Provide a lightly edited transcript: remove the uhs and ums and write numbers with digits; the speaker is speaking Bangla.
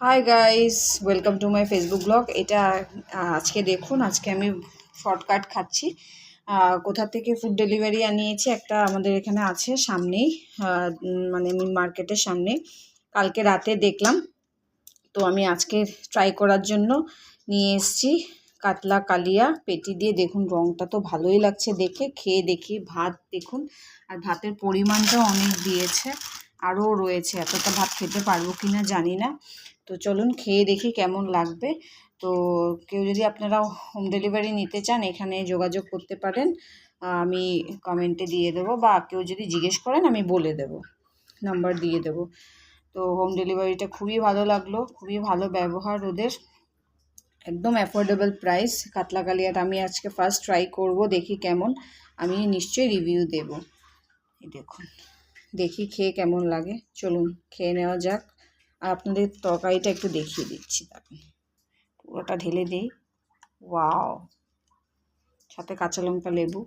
Hi guys, welcome to my Facebook blog. এটা আজকে দেখুন, আজকে আমি শর্টকাট খাচ্ছি। কোথা থেকে ফুড ডেলিভারি আনিয়েছি, একটা আমাদের এখানে আছে সামনেই, মানে মার্কেটের সামনে। কালকে রাতে দেখলাম, তো আমি আজকে ট্রাই করার জন্য নিয়ে এসেছি কাতলা কালিয়া পেটি দিয়ে। দেখুন রঙটা তো ভালোই লাগছে দেখে, খেয়ে দেখি। ভাত দেখুন, আর ভাতের পরিমাণটাও অনেক দিয়েছে, আরও রয়েছে। এতটা ভাত খেতে পারবো কি না জানি না, তো চলুন খেয়ে দেখি কেমন লাগবে। তো কেউ যদি আপনারা হোম ডেলিভারি নিতে চান, এখানে যোগাযোগ করতে পারেন। আমি কমেন্টে দিয়ে দেবো, বা কেউ যদি জিজ্ঞেস করেন আমি বলে দেবো, নাম্বার দিয়ে দেবো। তো হোম ডেলিভারিটা খুবই ভালো লাগলো, খুবই ভালো ব্যবহার ওদের, একদম অ্যাফোর্ডেবল প্রাইস। কাতলা কালিয়াটা আমি আজকে ফার্স্ট ট্রাই করব, দেখি কেমন। আমি নিশ্চয়ই রিভিউ দেব। এই দেখুন, দেখি খেয়ে কেমন লাগে। চলুন খেয়ে নেওয়া যাক। আর আপনাদের তরকারিটা একটু দেখিয়ে দিচ্ছি, তারপরে পুরোটা ঢেলে দিই। ওয়াও, সাথে কাঁচা লঙ্কা লেবু।